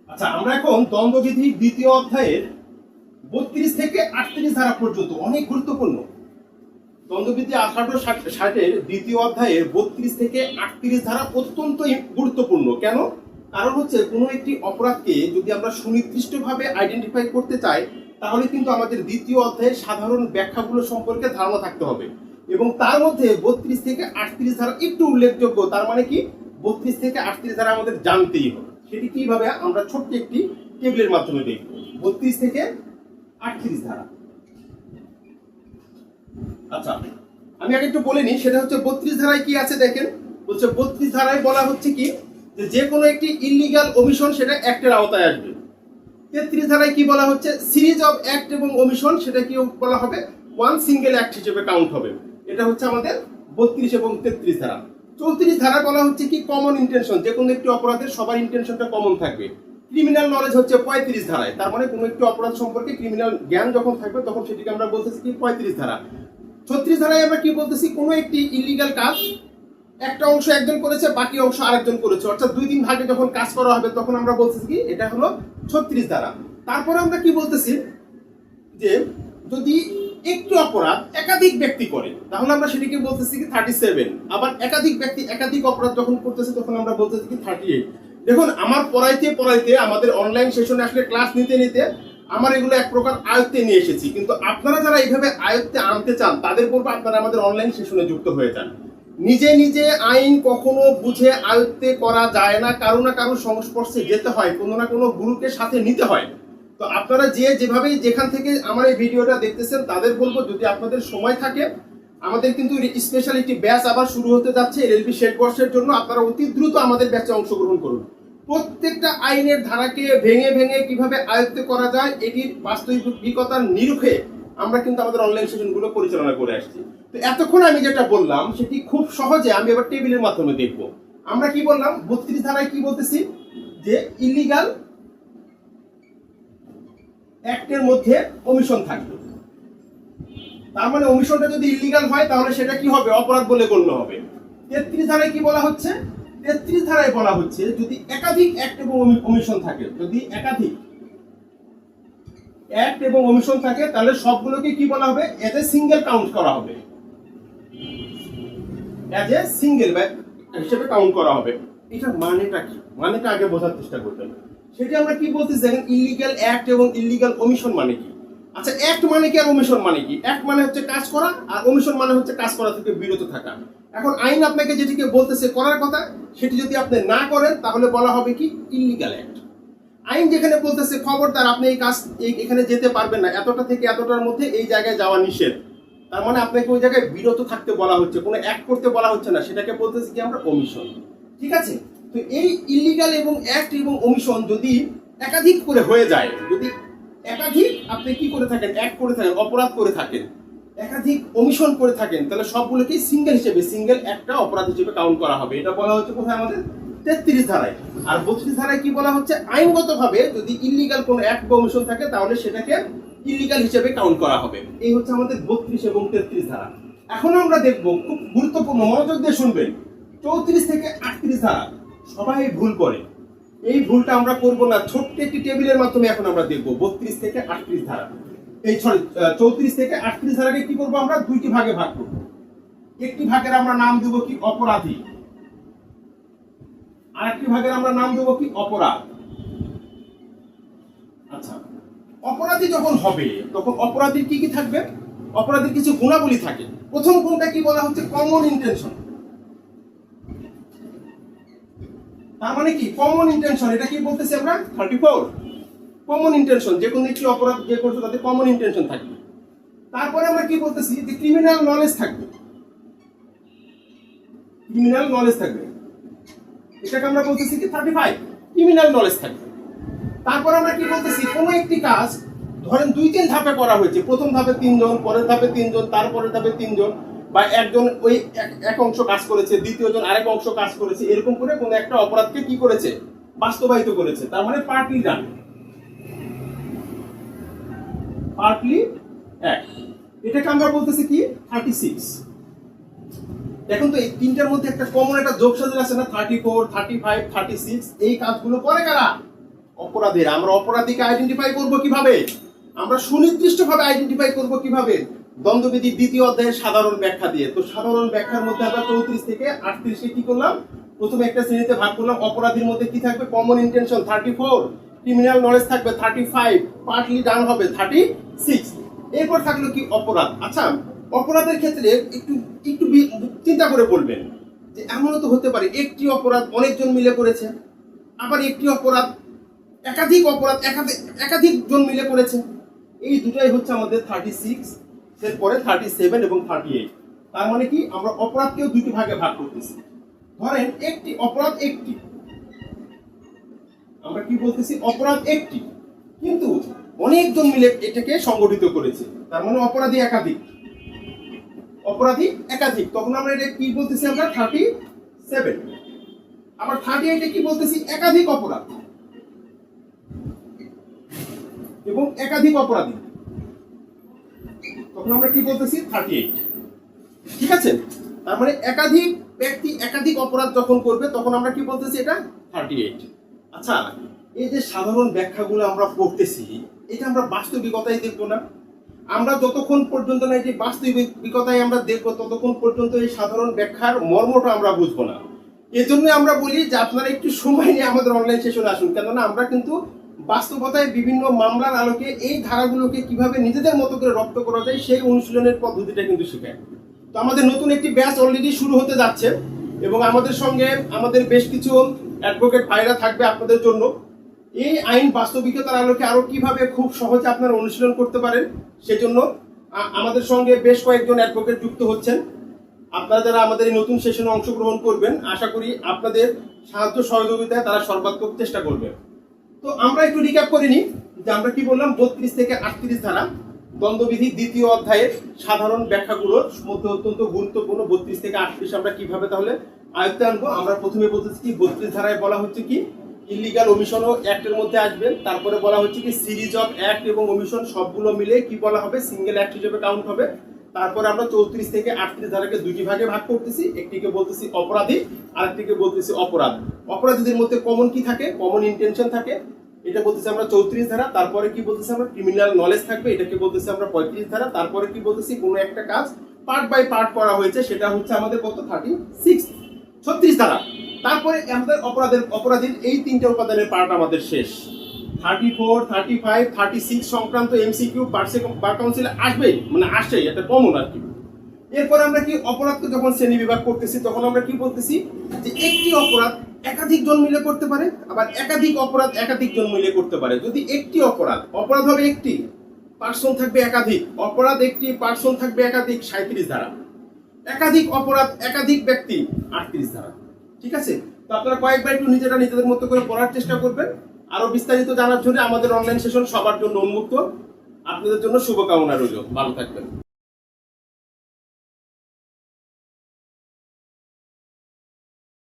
আচ্ছা, আমরা এখন দ্বন্দ্ববিধির দ্বিতীয় অধ্যায়ের 32 থেকে 38 ধারা পর্যন্ত, অনেক গুরুত্বপূর্ণ। দ্বন্দ্ববিধি 1860-এর দ্বিতীয় অধ্যায়ের 32 থেকে 38 ধারা অত্যন্ত গুরুত্বপূর্ণ। কেন? কারণ হচ্ছে কোনো একটি অপরাধকে যদি আমরা সুনির্দিষ্টভাবে আইডেন্টিফাই করতে চাই, তাহলে কিন্তু আমাদের দ্বিতীয় অধ্যায়ের সাধারণ ব্যাখ্যাগুলো সম্পর্কে ধারণা থাকতে হবে। এবং তার মধ্যে 32 থেকে 38 ধারা একটু উল্লেখযোগ্য। তার মানে কি, 32 থেকে 38 ধারা আমাদের জানতেই হবে। সেটি কিভাবে আমরা ছোট্ট একটি টেবিলের মাধ্যমে দেখব। 32 থেকে 38 ধারা। আচ্ছা, আমি আগে একটু বলে নিই, সেটা হচ্ছে 32 ধারায় কি আছে দেখেন। বলছে 32 ধারায় বলা হচ্ছে কি, যে কোনো একটি ইললিগাল ওমিশন সেটা অ্যাক্টের আওতায় আসবে। 33 ধারায় কি বলা হচ্ছে, সিরিজ অফ অ্যাক্ট এবং ওমিশন সেটা কি বলা হবে, ওয়ান সিঙ্গেল অ্যাক্ট হিসেবে কাউন্ট হবে। এটা হচ্ছে আমাদের 32 এবং 33 ধারা। 34 ধারা বলা হচ্ছে কি, কমন ইন্টেনশন, যে কোনো একটি অপরাধের সবার ইন্টেনশনটা কমন থাকবে। ক্রিমিনাল নলেজ হচ্ছে 35 ধারায়, তার মানে কোনো একটি অপরাধ সম্পর্কে ক্রিমিনাল জ্ঞান যখন থাকবে তখন সেটিকে আমরা বলতেছি কি 35 ধারা। 36 ধারায় আমরা কি বলতেছি, কোনো একটি ইলিগাল কাজ একটা অংশ একজন করেছে, বাকি অংশ আরেকজন করেছে, অর্থাৎ 2-3 ভাগে যখন কাজ করা হবে তখন আমরা বলতেছি কি, এটা হলো 36 ধারা। তারপরে আমরা কি বলতেছি, যে যদি একটি অপরাধ একাধিক ব্যক্তি করে তাহলে আমরা সেটিকে বলতেছি কি 37। আবার একাধিক ব্যক্তি একাধিক অপরাধ যখন করতেছে তখন আমরা বলতেছি কি 38। দেখুন, আমার পড়াইতে আমাদের অনলাইন সেশনে আসলে ক্লাস নিতে আমার এগুলো এক প্রকার আয়ত্তে নিয়ে এসেছি। কিন্তু আপনারা যারা এইভাবে আয়ত্তে আনতে চান তাদের বলবো আপনারা আমাদের অনলাইন সেশনে যুক্ত হয়ে যান। নিজে নিজে আইন কখনো বুঝে আয়ত্তে করা যায় না, কারো না কারো সংস্পর্শে যেতে হয়, কোনো না কোনো গুরুকে সাথে নিতে হয়। তো আপনারা যেভাবেই যেখান থেকে আমার এই ভিডিওটা দেখতেছেন তাদের বলবো, যদি আপনাদের সময় থাকে, আমাদের কিন্তু স্পেশাল একটি ব্যাচ আবার শুরু হতে যাচ্ছে এলএলবি শেষ বর্ষের জন্য। আপনারা অতি দ্রুত আমাদের ব্যাচে অংশগ্রহণ করুন। প্রত্যেকটা আইনের ধারাকে ভেঙে ভেঙে কিভাবে আয়ত্তে করা যায় এটির বাস্তবিকতার নিরুখে আমরা কিন্তু আমাদের অনলাইন সেশনগুলো পরিচালনা করে আসছি। তো এতক্ষণ আমি যেটা বললাম সেটি খুব সহজে আমি এবার টেবিলের মাধ্যমে দেখব। আমরা কি বললাম, 32 ধারায় কি বলতেছি, যে ইলিগাল অ্যাক্টের মধ্যে ওমিশন থাকবে। তার মানে ওমিশনটা যদি ইলিগাল হয় তাহলে সেটা কি হবে, অপরাধ বলে গণ্য হবে। 33 ধারায় কি বলা হচ্ছে, 33 ধারায় বলা হচ্ছে যদি একাধিক অ্যাক্ট এবং ওমিশন থাকে, যদি একাধিক অ্যাক্ট এবং ওমিশন থাকে তাহলে সবগুলোকে কি বলা হবে, এজ এ সিঙ্গেল কাউন্ট করা হবে, এজ এ সিঙ্গেল হিসেবে কাউন্ট করা হবে। এটা মানেটা কি, মানেটা আগে বোঝার চেষ্টা করবেন। সেটা আমরা কি বলতেছি দেখেন, ইলিগাল অ্যাক্ট এবং ইলিগাল ওমিশন মানে কি। আচ্ছা, অ্যাক্ট মানে কি আর ওমিশন মানে কি? অ্যাক্ট মানে হচ্ছে কাজ করা, আর ওমিশন মানে হচ্ছে কাজ করা থেকে বিরত থাকা। এখন আইন আপনাকে যেটিকে বলতেছে করার কথা, সেটি যদি আপনি না করেন তাহলে বলা হবে কি, ইলিগাল অ্যাক্ট। আইন যেখানে বলতেছে খবরদার আপনি এই কাজ এখানে যেতে পারবেন না, এতটা থেকে এতটার মধ্যে এই জায়গায় যাওয়া নিষেধ, তার মানে আপনাকে ওই জায়গায় বিরত থাকতে বলা হচ্ছে, কোনো অ্যাক্ট করতে বলা হচ্ছে না, সেটাকে বলতেছি কি আমরা ওমিশন। ঠিক আছে? তো এই ইলিগাল এবং অ্যাক্ট এবং ওমিশন যদি একাধিক করে হয়ে যায়, যদি একাধিক আপনি কি করে থাকেন, অ্যাক্ট করে থাকেন, অপরাধ করে থাকেন, একাধিক ওমিশন করে থাকেন, তাহলে সবগুলোকেই সিঙ্গেল হিসেবে, সিঙ্গেল একটা অপরাধ হিসেবে কাউন্ট করা হবে। এটা বলা হচ্ছে কোথায়, আমাদের 33 ধারায়। আর 32 ধারায় কি বলা হচ্ছে, আইনগতভাবে যদি ইলিগাল কোনো অ্যাক্ট বা ওমিশন থাকে তাহলে সেটাকে ইলিগাল হিসেবে কাউন্ট করা হবে। এই হচ্ছে আমাদের 32 এবং 33 ধারা। এখন আমরা দেখব, খুব গুরুত্বপূর্ণ, মনোযোগ দিয়ে শুনবেন, 34 থেকে 38 ধারা সবাই ভুল করে। এই ভুলটা আমরা করব না, ছোট্ট একটি টেবিলের মাধ্যমে এখন আমরা দেখব 32 থেকে 38 ধারা। এই 34 থেকে 38 ধারাকে কি করব, আমরা দুইটি ভাগে ভাগ করব। একটি ভাগের আমরা নাম দেব কি, অপরাধী, আর একটি ভাগের আমরা নাম দেব কি, অপরাধ। আচ্ছা, অপরাধী যখন হবে তখন অপরাধীর কি কি থাকবে, অপরাধীর কিছু গুণাবলী থাকে। প্রথম গুণটা কি বলা হচ্ছে, কমন ইন্টেনশন। তার মানে কি, কমন ইন্টেনশন, এটা কি বলতেছি আমরা 34, কমন ইন্টেনশন, যে কোনো একটি অপরাধ যে করছে তাতে কমন ইন্টেনশন থাকবে। তারপরে আমরা কি বলতেছি, যে ক্রিমিনাল নলেজ থাকবে, ক্রিমিনাল নলেজ থাকবে, এটাকে আমরা বলতেছি কি 35, ক্রিমিনাল নলেজ থাকবে। তারপর আমরা কি বলতেছি, কোনো একটি কাজ ধরেন 2-3 ধাপে করা হয়েছে, প্রথম ধাপে 3 জন, পরের ধাপে 3 জন, তারপরের ধাপে 3 জন, বা একজন ওই এক অংশ কাজ করেছে, দ্বিতীয় জন আরেক অংশ কাজ করেছে, এরকম করে কোনো একটা অপরাধকে কি করেছে, বাস্তবায়িত করেছে। তার মানে পার্টলি ডান, পার্টলি অ্যাক্ট। এটাকে আমরা বলতেছি কি 36। এখন তো এই তিনটার মধ্যে একটা কমন একটা যোগসাদৃশ্য আছে না, 34, 35, 36, এই কাজগুলো করে কারা, অপরাধীর। আমরা অপরাধীকে আইডেন্টিফাই করব কিভাবে? আমরা সুনির্দিষ্টভাবে আইডেন্টিফাই করব কিভাবে? দ্বন্দ্ববিধির দ্বিতীয় অধ্যায়ের সাধারণ ব্যাখ্যা দিয়ে। তো সাধারণ ব্যাখ্যার মধ্যে আমরা 34 থেকে 38 কি করলাম? প্রথমে একটা শ্রেণীতে ভাগ করলাম। অপরাধীর মধ্যে কি থাকবে? কমন ইন্টেনশন 34, ক্রিমিনাল নলেজ থাকবে 35, পার্টলি ডান হবে 36। এরপর থাকলো কি? অপরাধ। আচ্ছা, অপরাধের ক্ষেত্রে একটু একটু চিন্তা করে বলবেন যে এমনও তো হতে পারে একটি অপরাধ অনেকজন মিলে করেছে, আবার একটি অপরাধ একাধিক অপরাধ একাধিক জন মিলে করেছে। এই দুটাই হচ্ছে আমাদের 36, এরপরে 37 এবং 38। তার মানে কি? আমরা অপরাধকেও দুটি ভাগে ভাগ করতেছি। ধরেন একটি অপরাধ একটি, আমরা কি বলতেছি? অপরাধ একটি, কিন্তু অনেকজন মিলে এটাকে সংগঠিত করেছে। তার মানে অপরাধী একাধিক, অপরাধী একাধিক। তখন আমরা এটা কি বলতেছি? আমরা 37। আবার 38 কি বলতেছি? একাধিক অপরাধ এবং একাধিক অপরাধী। তখন আমরা কি বলতেছি? 38। ঠিক আছে? তার মানে একাধিক ব্যক্তি একাধিক অপরাধ যখন করবে তখন আমরা কি বলতেছি? এটা 38। আচ্ছা, এই যে সাধারণ ব্যাখ্যাগুলো আমরা পড়তেছি, এটা আমরা বাস্তবিকতায় দেখবো না। আমরা যতক্ষণ পর্যন্ত না এই যে বাস্তবিকতায় আমরা দেখবো ততক্ষণ পর্যন্ত এই সাধারণ ব্যাখ্যার মর্মটা আমরা বুঝবো না। এজন্য আমরা বলি যে আপনারা একটু সময় নিয়ে আমাদের অনলাইন সেশনে আসুন, কেননা আমরা কিন্তু বাস্তবতায় বিভিন্ন মামলার আলোকে এই ধারাগুলোকে কিভাবে নিজেদের মতো করে রপ্ত করা যায় সেই অনুশীলনের পদ্ধতিটা কিন্তু শেখায়। তো আমাদের নতুন একটি ব্যাচ অলরেডি শুরু হতে যাচ্ছে এবং আমাদের সঙ্গে আমাদের বেশ কিছু অ্যাডভোকেট ভাইরা থাকবে আপনাদের জন্য। এই আইন বাস্তবিকতার আলোকে আরো কিভাবে খুব সহজে আপনারা অনুশীলন করতে পারেন সেজন্য আমাদের সঙ্গে বেশ কয়েকজন অ্যাডভোকেট যুক্ত হচ্ছেন। আপনারা যারা আমাদের এই নতুন সেশনে অংশগ্রহণ করবেন, আশা করি আপনাদের সাহায্য সহযোগিতায় তারা সর্বাত্মক চেষ্টা করবে। তো আমরা একটু রিক্যাপ করে নিই যে আমরা কি বললাম। 32 থেকে 38 ধারা দ্বন্দ্ববিধির দ্বিতীয় অধ্যায়ের সাধারণ ব্যাখ্যাগুলোর মধ্যে অত্যন্ত গুরুত্বপূর্ণ 32 থেকে 38 আমরা কিভাবে তাহলে আয়ত্তে আনবো। আমরা প্রথমে বলতেছি কি 32 ধারায় বলা হচ্ছে কি ইলিগাল ওমিশনও অ্যাক্টের মধ্যে আসবে। তারপরে বলা হচ্ছে কি সিরিজ অফ অ্যাক্ট এবং ওমিশন সবগুলো মিলে কি বলা হবে? সিঙ্গেল অ্যাক্ট হিসেবে কাউন্ট হবে। তারপরে আমরা 34 থেকে 38 ধারাকে দুটি ভাগে ভাগ করতেছি। একটিকে বলতেছি অপরাধী, আরেকটিকে বলতেছি অপরাধ। অপরাধীদের মধ্যে কমন কি থাকে? কমন ইন্টেনশন থাকে, এটা বলতেছি আমরা 34 ধারা। তারপরে কি বলতেছি আমরা? ক্রিমিনাল নলেজ থাকবে, এটাকে বলতেছি আমরা 35 ধারা। তারপরে কি বলতেছি? কোনো একটা কাজ পার্ট বাই পার্ট করা হয়েছে, সেটা হচ্ছে আমাদের কত? 36, 36 ধারা। তারপরে আমাদের অপরাধীর এই তিনটা উপাদানের পার্ট আমাদের শেষ। 34, 35, 36 সংক্রান্ত এমসিকিউ বার কাউন্সিলে আসবে, মানে আসছে, এটা কমন আর কি। এরপর আমরা কি অপরাধকে যখন শ্রেণী বিভাগ করতেছি তখন আমরা কি বলতেছি? যে একটি অপরাধ একাধিক জন মিলে করতে পারে, আবার একাধিক অপরাধ একাধিক জন মিলে করতে পারে। যদি একটি অপরাধ হবে একটি, পার্সন থাকবে একাধিক, অপরাধ একটি, পার্সন থাকবে একাধিক, 37 ধারা। একাধিক অপরাধ একাধিক ব্যক্তি, 38 ধারা। ঠিক আছে? তো আপনারা কয়েকবার একটু নিজেদের মতো করে পড়ার চেষ্টা করবেন। আরো বিস্তারিত জানার জন্য আমাদের অনলাইন সেশন সবার জন্য উন্মুক্ত। আপনাদের জন্য শুভকামনা রইল। ভালো থাকবেন।